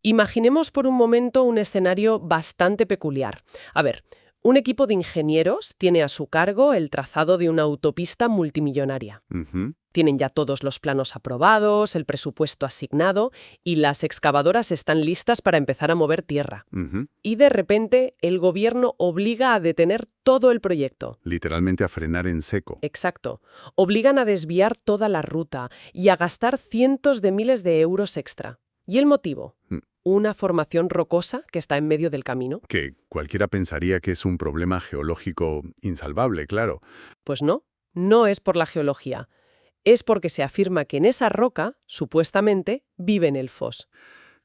Imaginemos por un momento un escenario bastante peculiar. A ver, un equipo de ingenieros tiene a su cargo el trazado de una autopista multimillonaria. Ujú. Tienen ya todos los planos aprobados, el presupuesto asignado y las excavadoras están listas para empezar a mover tierra. Ujú. Y de repente el gobierno obliga a detener todo el proyecto. Literalmente a frenar en seco. Exacto. Obligan a desviar toda la ruta y a gastar cientos de miles de euros extra. ¿Y el motivo? Mm. Una formación rocosa que está en medio del camino. Que cualquiera pensaría que es un problema geológico insalvable, claro. Pues no, no es por la geología. Es porque se afirma que en esa roca, supuestamente, viven elfos.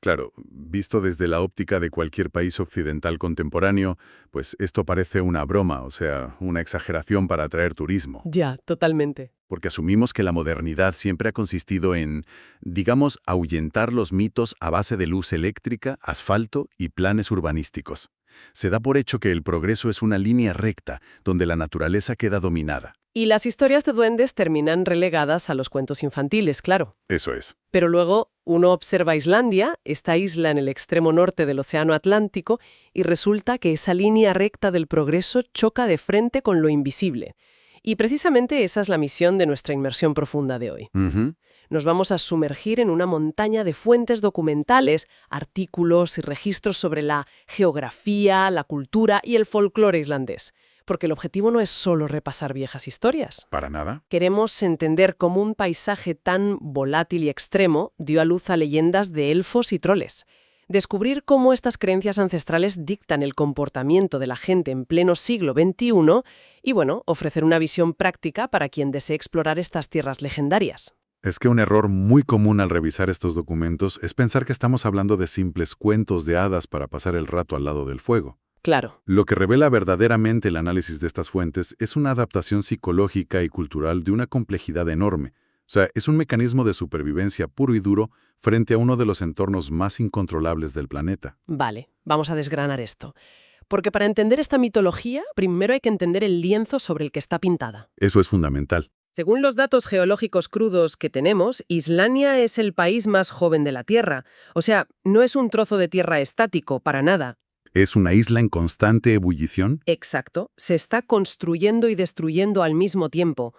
Claro, visto desde la óptica de cualquier país occidental contemporáneo, pues esto parece una broma, o sea, una exageración para atraer turismo. Ya, totalmente. Porque asumimos que la modernidad siempre ha consistido en, digamos, ahuyentar los mitos a base de luz eléctrica, asfalto y planes urbanísticos. Se da por hecho que el progreso es una línea recta, donde la naturaleza queda dominada. Y las historias de duendes terminan relegadas a los cuentos infantiles, claro. Eso es. Pero luego uno observa Islandia, esta isla en el extremo norte del Océano Atlántico, y resulta que esa línea recta del progreso choca de frente con lo invisible. Y precisamente esa es la misión de nuestra inmersión profunda de hoy. Ujú. Nos vamos a sumergir en una montaña de fuentes documentales, artículos y registros sobre la geografía, la cultura y el folclore islandés. Porque el objetivo no es solo repasar viejas historias. ¿Para nada? Queremos entender cómo un paisaje tan volátil y extremo dio a luz a leyendas de elfos y troles. Descubrir cómo estas creencias ancestrales dictan el comportamiento de la gente en pleno siglo XXI y, bueno, ofrecer una visión práctica para quien desee explorar estas tierras legendarias. Es que un error muy común al revisar estos documentos es pensar que estamos hablando de simples cuentos de hadas para pasar el rato al lado del fuego. Claro. Lo que revela verdaderamente el análisis de estas fuentes es una adaptación psicológica y cultural de una complejidad enorme. O sea, es un mecanismo de supervivencia puro y duro frente a uno de los entornos más incontrolables del planeta. Vale, vamos a desgranar esto. Porque para entender esta mitología, primero hay que entender el lienzo sobre el que está pintada. Eso es fundamental. Según los datos geológicos crudos que tenemos, Islandia es el país más joven de la Tierra. O sea, no es un trozo de tierra estático, para nada. ¿Es una isla en constante ebullición? Exacto, se está construyendo y destruyendo al mismo tiempo.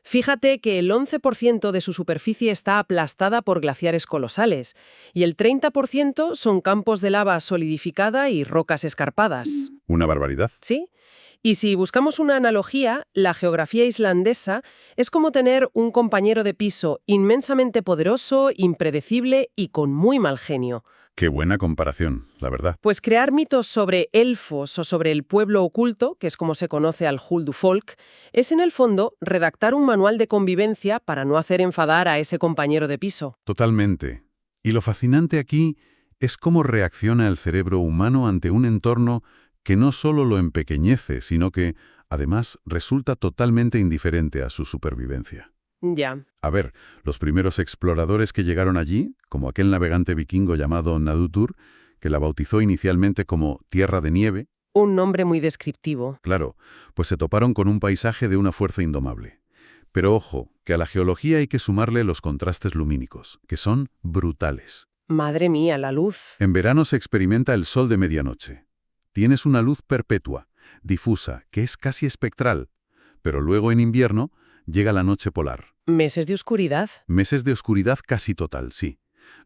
Fíjate que el 11% de su superficie está aplastada por glaciares colosales y el 30% son campos de lava solidificada y rocas escarpadas. Una barbaridad. ¿Sí? Y si buscamos una analogía, la geografía islandesa es como tener un compañero de piso inmensamente poderoso, impredecible y con muy mal genio. Qué buena comparación, la verdad. Pues crear mitos sobre elfos o sobre el pueblo oculto, que es como se conoce al Huldufolk, es en el fondo redactar un manual de convivencia para no hacer enfadar a ese compañero de piso. Totalmente. Y lo fascinante aquí es cómo reacciona el cerebro humano ante un entorno que no solo lo empequeñece, sino que, además, resulta totalmente indiferente a su supervivencia. Ya. A ver, los primeros exploradores que llegaron allí, como aquel navegante vikingo llamado Nadutur, que la bautizó inicialmente como Tierra de Nieve, Un nombre muy descriptivo. claro, pues se toparon con un paisaje de una fuerza indomable. Pero ojo, que a la geología hay que sumarle los contrastes lumínicos, que son brutales. Madre mía, la luz. En verano se experimenta el sol de medianoche. Tienes una luz perpetua, difusa, que es casi espectral. Pero luego en invierno llega la noche polar. Meses de oscuridad. Meses de oscuridad casi total, sí,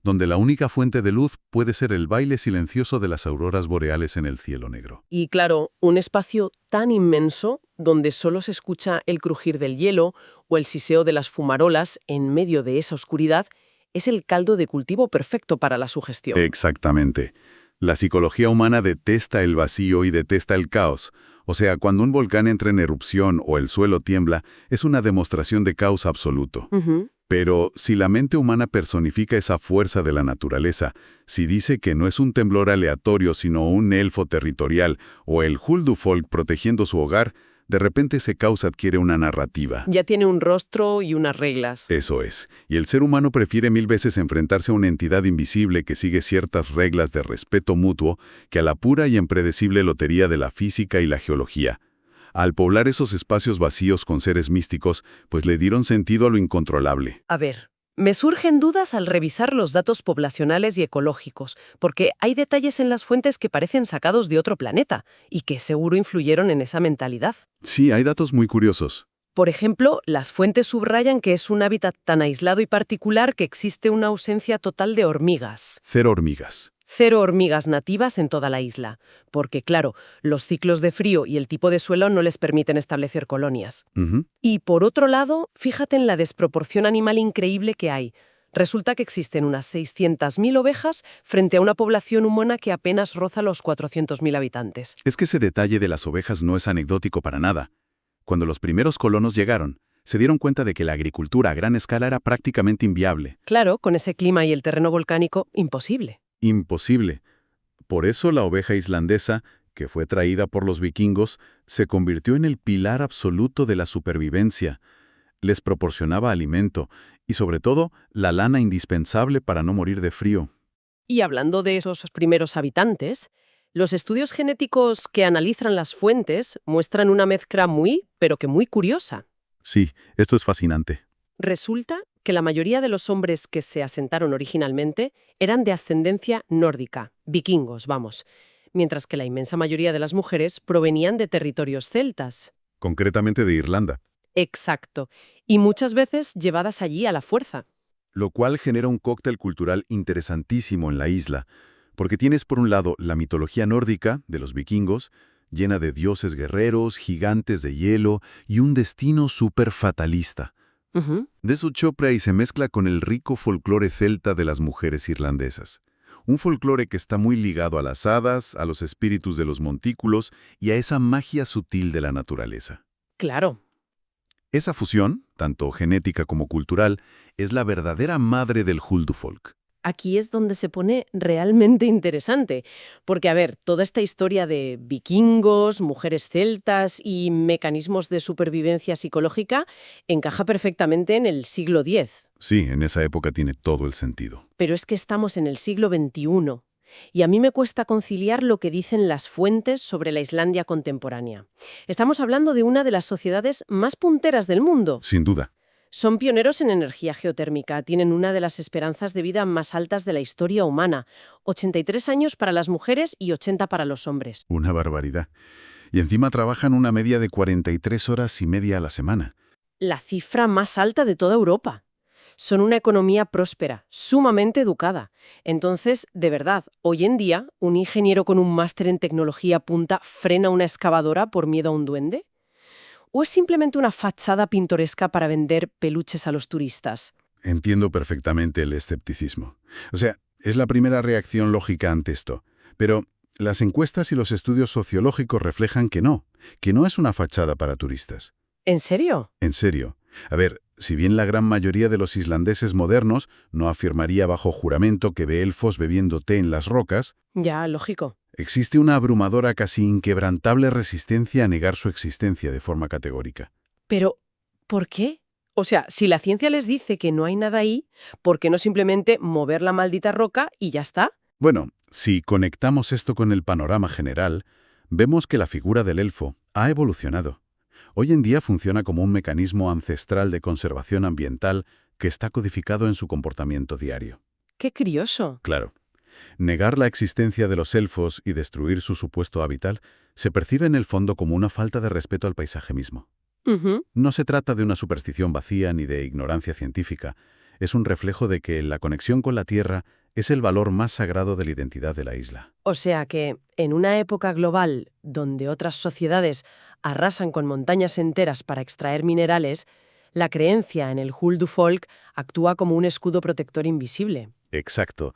donde la única fuente de luz puede ser el baile silencioso de las auroras boreales en el cielo negro. Y claro, un espacio tan inmenso donde solo se escucha el crujir del hielo o el siseo de las fumarolas en medio de esa oscuridad es el caldo de cultivo perfecto para la sugestión. Exactamente. La psicología humana detesta el vacío y detesta el caos. O sea, cuando un volcán entra en erupción o el suelo tiembla, es una demostración de caos absoluto. Ujú. Pero si la mente humana personifica esa fuerza de la naturaleza, si dice que no es un temblor aleatorio sino un elfo territorial o el Huldufolk protegiendo su hogar, de repente ese caos adquiere una narrativa. Ya tiene un rostro y unas reglas. Eso es. Y el ser humano prefiere mil veces enfrentarse a una entidad invisible que sigue ciertas reglas de respeto mutuo que a la pura y impredecible lotería de la física y la geología. Al poblar esos espacios vacíos con seres místicos, pues le dieron sentido a lo incontrolable. A ver, me surgen dudas al revisar los datos poblacionales y ecológicos, porque hay detalles en las fuentes que parecen sacados de otro planeta y que seguro influyeron en esa mentalidad. Sí, hay datos muy curiosos. Por ejemplo, las fuentes subrayan que es un hábitat tan aislado y particular que existe una ausencia total de hormigas. 0 hormigas. 0 hormigas nativas en toda la isla, porque claro, los ciclos de frío y el tipo de suelo no les permiten establecer colonias. Ujú. Y por otro lado, fíjate en la desproporción animal increíble que hay. Resulta que existen unas 600.000 ovejas frente a una población humana que apenas roza los 400.000 habitantes. Es que ese detalle de las ovejas no es anecdótico para nada. Cuando los primeros colonos llegaron, se dieron cuenta de que la agricultura a gran escala era prácticamente inviable. Claro, con ese clima y el terreno volcánico, imposible. Imposible. Por eso la oveja islandesa, que fue traída por los vikingos, se convirtió en el pilar absoluto de la supervivencia. Les proporcionaba alimento y, sobre todo, la lana indispensable para no morir de frío. Y hablando de esos primeros habitantes, los estudios genéticos que analizan las fuentes muestran una mezcla pero que muy curiosa. Sí, esto es fascinante. Resulta que la mayoría de los hombres que se asentaron originalmente eran de ascendencia nórdica, vikingos, vamos, mientras que la inmensa mayoría de las mujeres provenían de territorios celtas. Concretamente de Irlanda. Exacto, y muchas veces llevadas allí a la fuerza. Lo cual genera un cóctel cultural interesantísimo en la isla, porque tienes por un lado la mitología nórdica de los vikingos, llena de dioses guerreros, gigantes de hielo y un destino súper fatalista. Ujú. De su chopra y se mezcla con el rico folclore celta de las mujeres irlandesas. Un folclore que está muy ligado a las hadas, a los espíritus de los montículos y a esa magia sutil de la naturaleza. Claro. Esa fusión, tanto genética como cultural, es la verdadera madre del Huldufolk. Aquí es donde se pone realmente interesante, porque, a ver, toda esta historia de vikingos, mujeres celtas y mecanismos de supervivencia psicológica encaja perfectamente en el siglo X. Sí, en esa época tiene todo el sentido. Pero es que estamos en el siglo XXI, y a mí me cuesta conciliar lo que dicen las fuentes sobre la Islandia contemporánea. Estamos hablando de una de las sociedades más punteras del mundo. Sin duda. Son pioneros en energía geotérmica, tienen una de las esperanzas de vida más altas de la historia humana, 83 años para las mujeres y 80 para los hombres. Una barbaridad. Y encima trabajan una media de 43 horas y media a la semana. La cifra más alta de toda Europa. Son una economía próspera, sumamente educada. Entonces, de verdad, hoy en día, ¿un ingeniero con un máster en tecnología punta frena una excavadora por miedo a un duende? ¿O es simplemente una fachada pintoresca para vender peluches a los turistas? Entiendo perfectamente el escepticismo. O sea, es la primera reacción lógica ante esto. Pero las encuestas y los estudios sociológicos reflejan que no es una fachada para turistas. ¿En serio? En serio. A ver, si bien la gran mayoría de los islandeses modernos no afirmaría bajo juramento que ve elfos bebiendo té en las rocas, Ya, lógico. existe una abrumadora, casi inquebrantable resistencia a negar su existencia de forma categórica. Pero, ¿por qué? O sea, si la ciencia les dice que no hay nada ahí, ¿por qué no simplemente mover la maldita roca y ya está? Bueno, si conectamos esto con el panorama general, vemos que la figura del elfo ha evolucionado. Hoy en día funciona como un mecanismo ancestral de conservación ambiental que está codificado en su comportamiento diario. ¡Qué curioso! Claro, negar la existencia de los elfos y destruir su supuesto hábitat se percibe en el fondo como una falta de respeto al paisaje mismo. Ujú. No se trata de una superstición vacía ni de ignorancia científica, es un reflejo de que la conexión con la Tierra es el valor más sagrado de la identidad de la isla. O sea que, en una época global donde otras sociedades arrasan con montañas enteras para extraer minerales, la creencia en el Huldufolk actúa como un escudo protector invisible. Exacto.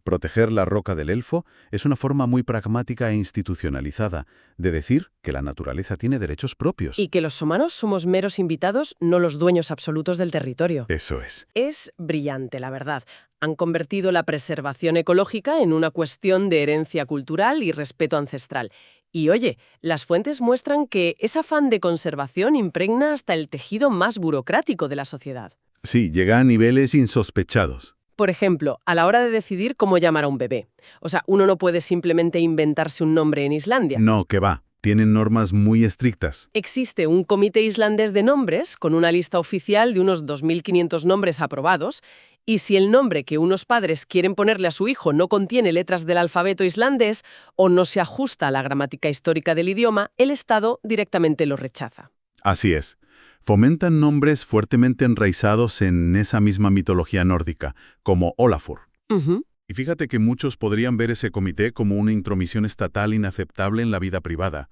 Proteger la roca del elfo es una forma muy pragmática e institucionalizada de decir que la naturaleza tiene derechos propios. Y que los humanos somos meros invitados, no los dueños absolutos del territorio. Eso es. Es brillante, la verdad. Han convertido la preservación ecológica en una cuestión de herencia cultural y respeto ancestral. Y oye, las fuentes muestran que ese afán de conservación impregna hasta el tejido más burocrático de la sociedad. Sí, llega a niveles insospechados. Por ejemplo, a la hora de decidir cómo llamar a un bebé. O sea, uno no puede simplemente inventarse un nombre en Islandia. No, que va. Tienen normas muy estrictas. Existe un comité islandés de nombres con una lista oficial de unos 2.500 nombres aprobados, y si el nombre que unos padres quieren ponerle a su hijo no contiene letras del alfabeto islandés o no se ajusta a la gramática histórica del idioma, el Estado directamente lo rechaza. Así es. Fomentan nombres fuertemente enraizados en esa misma mitología nórdica, como Olafur. Ujú. Y fíjate que muchos podrían ver ese comité como una intromisión estatal inaceptable en la vida privada.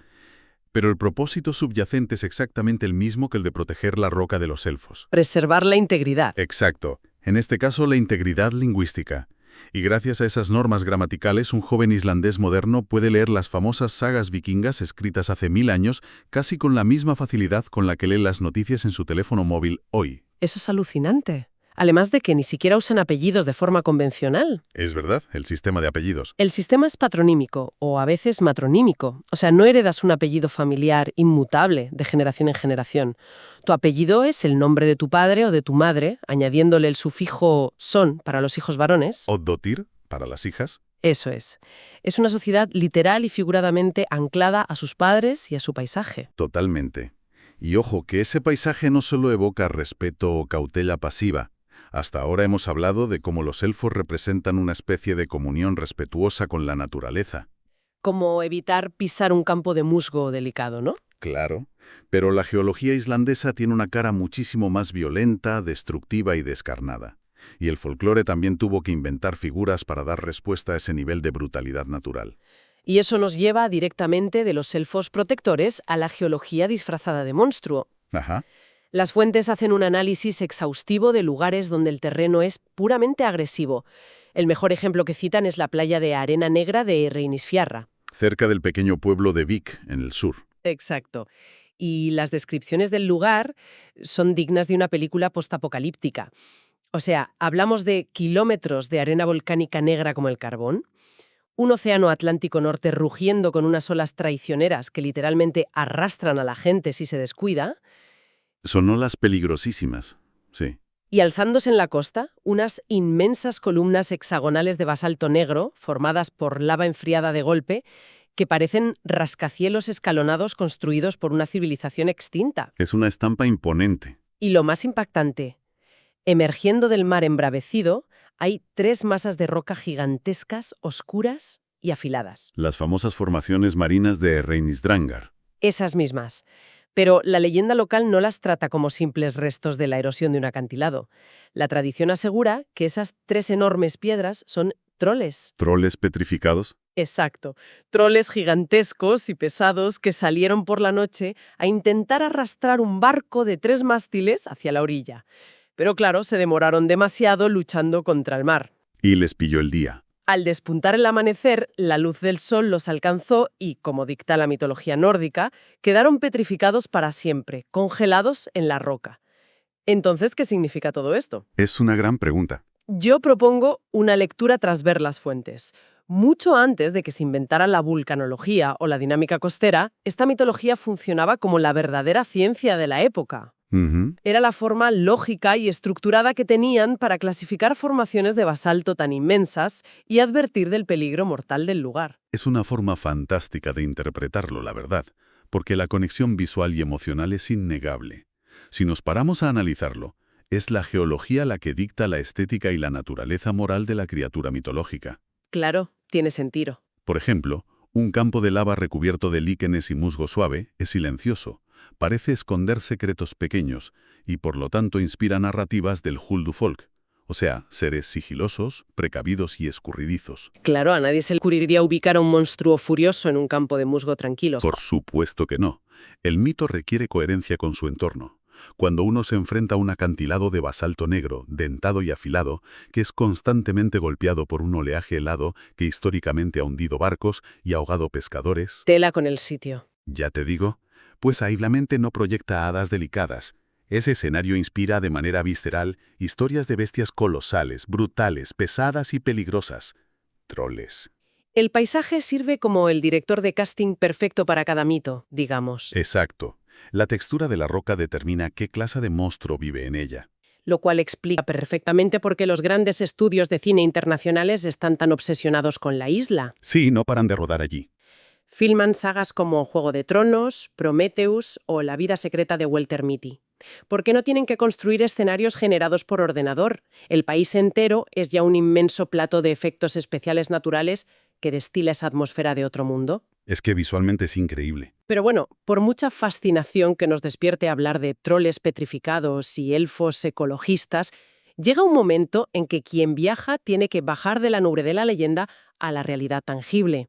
Pero el propósito subyacente es exactamente el mismo que el de proteger la roca de los elfos. Preservar la integridad. Exacto. En este caso, la integridad lingüística. Y gracias a esas normas gramaticales, un joven islandés moderno puede leer las famosas sagas vikingas escritas hace 1000 años casi con la misma facilidad con la que lee las noticias en su teléfono móvil hoy. Eso es alucinante. Además de que ni siquiera usan apellidos de forma convencional. Es verdad, el sistema de apellidos. El sistema es patronímico o a veces matronímico. O sea, no heredas un apellido familiar inmutable de generación en generación. Tu apellido es el nombre de tu padre o de tu madre, añadiéndole el sufijo son para los hijos varones. Oddotir, para las hijas. Eso es. Es una sociedad literal y figuradamente anclada a sus padres y a su paisaje. Totalmente. Y ojo, que ese paisaje no solo evoca respeto o cautela pasiva. Hasta ahora hemos hablado de cómo los elfos representan una especie de comunión respetuosa con la naturaleza. Como evitar pisar un campo de musgo delicado, ¿no? Claro, pero la geología islandesa tiene una cara muchísimo más violenta, destructiva y descarnada. Y el folclore también tuvo que inventar figuras para dar respuesta a ese nivel de brutalidad natural. Y eso nos lleva directamente de los elfos protectores a la geología disfrazada de monstruo. Ajá. Las fuentes hacen un análisis exhaustivo de lugares donde el terreno es puramente agresivo. El mejor ejemplo que citan es la playa de arena negra de Reynisfjarðar. Cerca del pequeño pueblo de Vík, en el sur. Exacto. Y las descripciones del lugar son dignas de una película postapocalíptica. O sea, hablamos de kilómetros de arena volcánica negra como el carbón, un océano Atlántico Norte rugiendo con unas olas traicioneras que literalmente arrastran a la gente si se descuida, Son olas peligrosísimas, sí. y alzándose en la costa, unas inmensas columnas hexagonales de basalto negro, formadas por lava enfriada de golpe, que parecen rascacielos escalonados construidos por una civilización extinta. Es una estampa imponente. Y lo más impactante, emergiendo del mar embravecido, hay 3 masas de roca gigantescas, oscuras y afiladas. Las famosas formaciones marinas de Reynisdrangar. Esas mismas. Pero la leyenda local no las trata como simples restos de la erosión de un acantilado. La tradición asegura que esas 3 enormes piedras son troles. ¿Troles petrificados? Exacto. Troles gigantescos y pesados que salieron por la noche a intentar arrastrar un barco de 3 mástiles hacia la orilla. Pero claro, se demoraron demasiado luchando contra el mar. Y les pilló el día. Al despuntar el amanecer, la luz del sol los alcanzó y, como dicta la mitología nórdica, quedaron petrificados para siempre, congelados en la roca. Entonces, ¿qué significa todo esto? Es una gran pregunta. Yo propongo una lectura tras ver las fuentes. Mucho antes de que se inventara la vulcanología o la dinámica costera, esta mitología funcionaba como la verdadera ciencia de la época. Ujú. Era la forma lógica y estructurada que tenían para clasificar formaciones de basalto tan inmensas y advertir del peligro mortal del lugar. Es una forma fantástica de interpretarlo, la verdad, porque la conexión visual y emocional es innegable. Si nos paramos a analizarlo, es la geología la que dicta la estética y la naturaleza moral de la criatura mitológica. Claro, tiene sentido. Por ejemplo, un campo de lava recubierto de líquenes y musgo suave es silencioso, parece esconder secretos pequeños y por lo tanto inspira narrativas del Huldufolk, o sea, seres sigilosos, precavidos y escurridizos. Claro, a nadie se le ocurriría ubicar a un monstruo furioso en un campo de musgo tranquilo. Por supuesto que no. El mito requiere coherencia con su entorno. Cuando uno se enfrenta a un acantilado de basalto negro, dentado y afilado, que es constantemente golpeado por un oleaje helado que históricamente ha hundido barcos y ahogado pescadores, Tela con el sitio. ya te digo, pues ahí la mente no proyecta hadas delicadas. Ese escenario inspira de manera visceral historias de bestias colosales, brutales, pesadas y peligrosas. Troles. El paisaje sirve como el director de casting perfecto para cada mito, digamos, Exacto. La textura de la roca determina qué clase de monstruo vive en ella. lo cual explica perfectamente por qué los grandes estudios de cine internacionales están tan obsesionados con la isla. Sí, no paran de rodar allí. Filman sagas como Juego de Tronos, Prometheus o La vida secreta de Walter Mitty. ¿Por qué no tienen que construir escenarios generados por ordenador? El país entero es ya un inmenso plato de efectos especiales naturales que destila esa atmósfera de otro mundo. Es que visualmente es increíble. Pero bueno, por mucha fascinación que nos despierte hablar de troles petrificados y elfos ecologistas, llega un momento en que quien viaja tiene que bajar de la nube de la leyenda a la realidad tangible.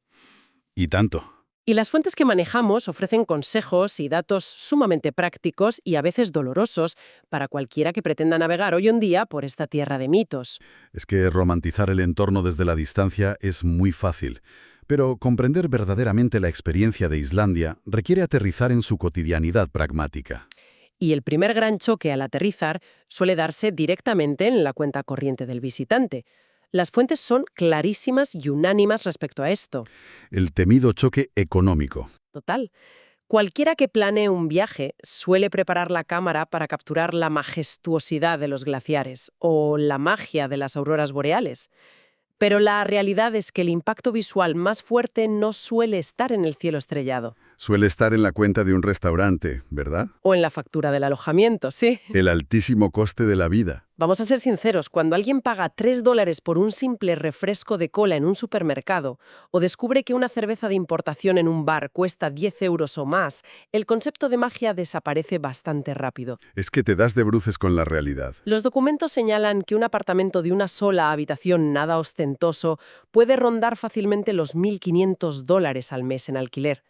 Y tanto. Y las fuentes que manejamos ofrecen consejos y datos sumamente prácticos y a veces dolorosos para cualquiera que pretenda navegar hoy en día por esta tierra de mitos. Es que romantizar el entorno desde la distancia es muy fácil, pero comprender verdaderamente la experiencia de Islandia requiere aterrizar en su cotidianidad pragmática. Y el primer gran choque al aterrizar suele darse directamente en la cuenta corriente del visitante. Las fuentes son clarísimas y unánimas respecto a esto. El temido choque económico. Total. Cualquiera que planee un viaje suele preparar la cámara para capturar la majestuosidad de los glaciares o la magia de las auroras boreales. Pero la realidad es que el impacto visual más fuerte no suele estar en el cielo estrellado. Suele estar en la cuenta de un restaurante, ¿verdad? O en la factura del alojamiento, sí. El altísimo coste de la vida. Vamos a ser sinceros, cuando alguien paga $3 por un simple refresco de cola en un supermercado o descubre que una cerveza de importación en un bar cuesta 10 euros o más, el concepto de magia desaparece bastante rápido. Es que te das de bruces con la realidad. Los documentos señalan que un apartamento de una sola habitación nada ostentoso puede rondar fácilmente los $1.500 al mes en alquiler.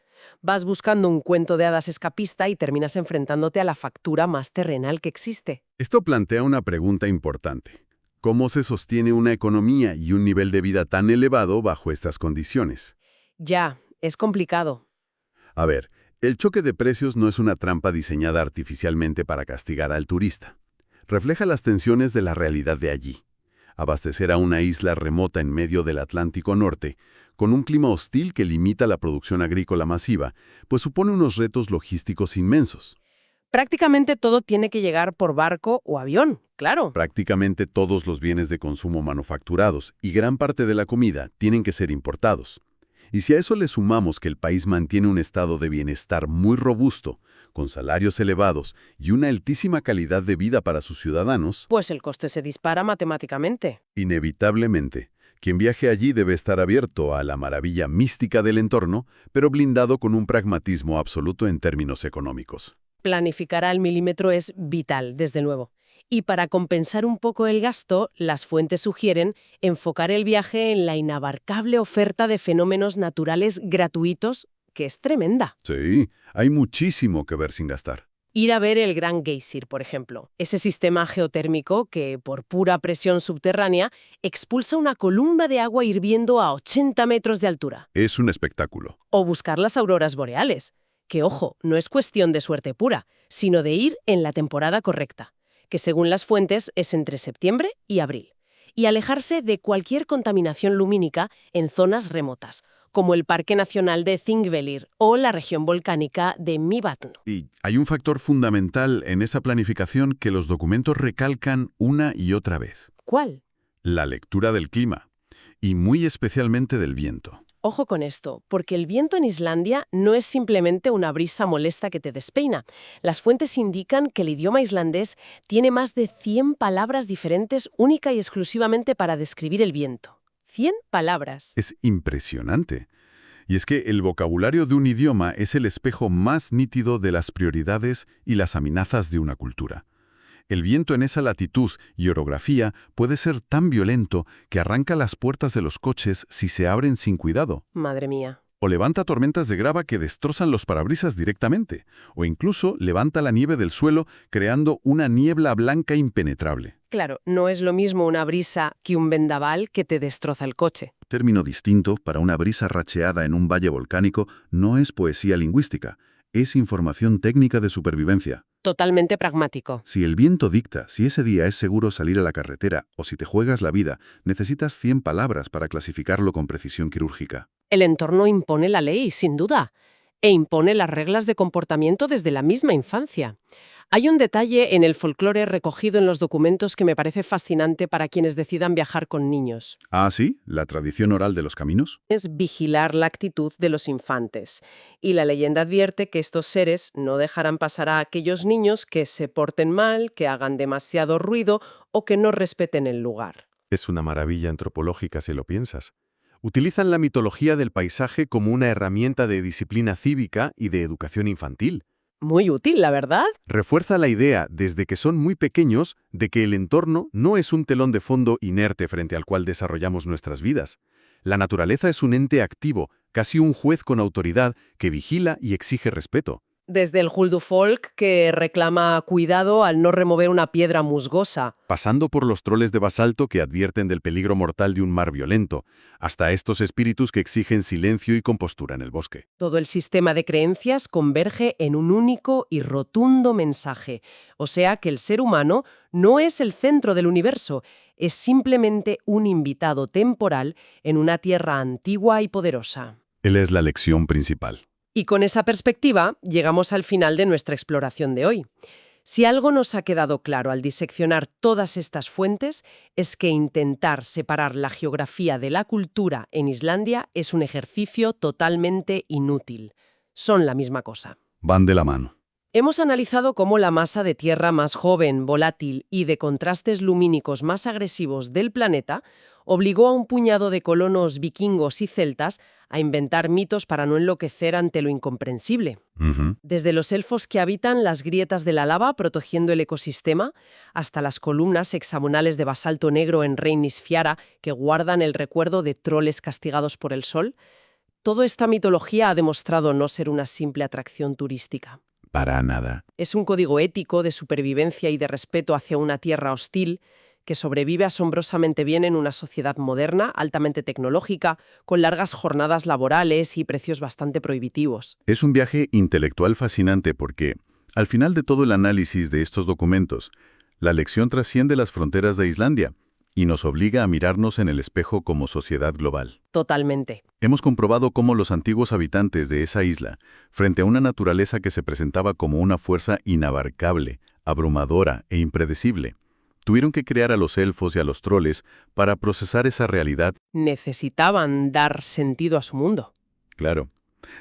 Vas buscando un cuento de hadas escapista y terminas enfrentándote a la factura más terrenal que existe. Esto plantea una pregunta importante. ¿Cómo se sostiene una economía y un nivel de vida tan elevado bajo estas condiciones? Ya, es complicado. A ver, el choque de precios no es una trampa diseñada artificialmente para castigar al turista. Refleja las tensiones de la realidad de allí. Abastecer a una isla remota en medio del Atlántico Norte, con un clima hostil que limita la producción agrícola masiva, pues supone unos retos logísticos inmensos. Prácticamente todo tiene que llegar por barco o avión, claro. Prácticamente todos los bienes de consumo manufacturados y gran parte de la comida tienen que ser importados. Y si a eso le sumamos que el país mantiene un estado de bienestar muy robusto, con salarios elevados y una altísima calidad de vida para sus ciudadanos, Pues el coste se dispara matemáticamente. inevitablemente, quien viaje allí debe estar abierto a la maravilla mística del entorno, pero blindado con un pragmatismo absoluto en términos económicos. Planificar al milímetro es vital, desde luego. Y para compensar un poco el gasto, las fuentes sugieren enfocar el viaje en la inabarcable oferta de fenómenos naturales gratuitos, que es tremenda. Sí, hay muchísimo que ver sin gastar. Ir a ver el Gran Geysir, por ejemplo, ese sistema geotérmico que, por pura presión subterránea, expulsa una columna de agua hirviendo a 80 metros de altura. Es un espectáculo. O buscar las auroras boreales, que, ojo, no es cuestión de suerte pura, sino de ir en la temporada correcta, que según las fuentes es entre septiembre y abril, y alejarse de cualquier contaminación lumínica en zonas remotas, como el Parque Nacional de Þingvellir o la región volcánica de Mývatn. Y hay un factor fundamental en esa planificación que los documentos recalcan una y otra vez. ¿Cuál? La lectura del clima, y muy especialmente del viento. Ojo con esto, porque el viento en Islandia no es simplemente una brisa molesta que te despeina. Las fuentes indican que el idioma islandés tiene más de 100 palabras diferentes única y exclusivamente para describir el viento. 100 palabras. Es impresionante. Y es que el vocabulario de un idioma es el espejo más nítido de las prioridades y las amenazas de una cultura. El viento en esa latitud y orografía puede ser tan violento que arranca las puertas de los coches si se abren sin cuidado. Madre mía. O levanta tormentas de grava que destrozan los parabrisas directamente, o incluso levanta la nieve del suelo creando una niebla blanca impenetrable. Claro, no es lo mismo una brisa que un vendaval que te destroza el coche. Término distinto para una brisa racheada en un valle volcánico no es poesía lingüística, es información técnica de supervivencia. Totalmente pragmático. Si el viento dicta si ese día es seguro salir a la carretera o si te juegas la vida, necesitas 100 palabras para clasificarlo con precisión quirúrgica. El entorno impone la ley, sin duda, e impone las reglas de comportamiento desde la misma infancia. Hay un detalle en el folclore recogido en los documentos que me parece fascinante para quienes decidan viajar con niños. Ah, sí, la tradición oral de los caminos. Es vigilar la actitud de los infantes. Y la leyenda advierte que estos seres no dejarán pasar a aquellos niños que se porten mal, que hagan demasiado ruido o que no respeten el lugar. Es una maravilla antropológica si lo piensas. Utilizan la mitología del paisaje como una herramienta de disciplina cívica y de educación infantil. Muy útil, la verdad. Refuerza la idea, desde que son muy pequeños, de que el entorno no es un telón de fondo inerte frente al cual desarrollamos nuestras vidas. La naturaleza es un ente activo, casi un juez con autoridad, que vigila y exige respeto. Desde el Huldufolk, que reclama cuidado al no remover una piedra musgosa, Pasando por los troles de basalto que advierten del peligro mortal de un mar violento, hasta estos espíritus que exigen silencio y compostura en el bosque. todo el sistema de creencias converge en un único y rotundo mensaje. O sea que el ser humano no es el centro del universo, es simplemente un invitado temporal en una tierra antigua y poderosa. Él es la lección principal. Y con esa perspectiva llegamos al final de nuestra exploración de hoy. Si algo nos ha quedado claro al diseccionar todas estas fuentes, es que intentar separar la geografía de la cultura en Islandia es un ejercicio totalmente inútil. Son la misma cosa. Van de la mano. Hemos analizado cómo la masa de tierra más joven, volátil y de contrastes lumínicos más agresivos del planeta obligó a un puñado de colonos vikingos y celtas a inventar mitos para no enloquecer ante lo incomprensible. Desde los elfos que habitan las grietas de la lava protegiendo el ecosistema, hasta las columnas hexagonales de basalto negro en Reynisfjara que guardan el recuerdo de troles castigados por el sol, toda esta mitología ha demostrado no ser una simple atracción turística. Para nada. Es un código ético de supervivencia y de respeto hacia una tierra hostil que sobrevive asombrosamente bien en una sociedad moderna, altamente tecnológica, con largas jornadas laborales y precios bastante prohibitivos. Es un viaje intelectual fascinante porque, al final de todo el análisis de estos documentos, la lección trasciende las fronteras de Islandia y nos obliga a mirarnos en el espejo como sociedad global. Totalmente. Hemos comprobado cómo los antiguos habitantes de esa isla, frente a una naturaleza que se presentaba como una fuerza inabarcable, abrumadora e impredecible, tuvieron que crear a los elfos y a los troles para procesar esa realidad. Necesitaban dar sentido a su mundo. Claro,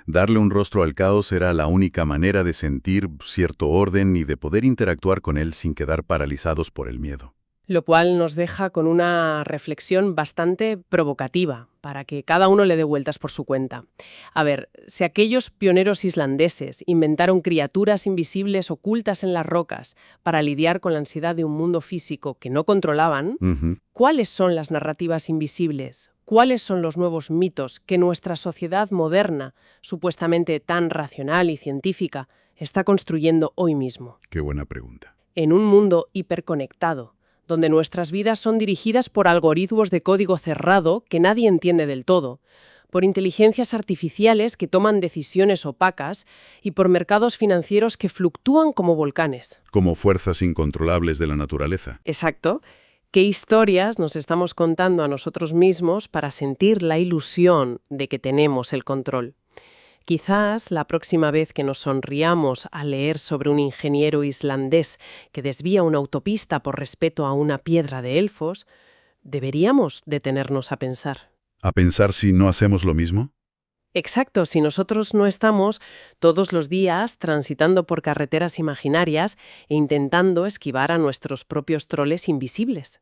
darle un rostro al caos era la única manera de sentir cierto orden y de poder interactuar con él sin quedar paralizados por el miedo. Lo cual nos deja con una reflexión bastante provocativa, para que cada uno le dé vueltas por su cuenta. A ver, si aquellos pioneros islandeses inventaron criaturas invisibles ocultas en las rocas para lidiar con la ansiedad de un mundo físico que no controlaban, ¿cuáles son las narrativas invisibles? ¿Cuáles son los nuevos mitos que nuestra sociedad moderna, supuestamente tan racional y científica, está construyendo hoy mismo? Qué buena pregunta. En un mundo hiperconectado, donde nuestras vidas son dirigidas por algoritmos de código cerrado que nadie entiende del todo, por inteligencias artificiales que toman decisiones opacas y por mercados financieros que fluctúan como volcanes. Como fuerzas incontrolables de la naturaleza. Exacto. ¿Qué historias nos estamos contando a nosotros mismos para sentir la ilusión de que tenemos el control? Quizás la próxima vez que nos sonriamos al leer sobre un ingeniero islandés que desvía una autopista por respeto a una piedra de elfos, deberíamos detenernos a pensar. ¿A pensar si no hacemos lo mismo? Exacto, si nosotros no estamos todos los días transitando por carreteras imaginarias e intentando esquivar a nuestros propios troles invisibles.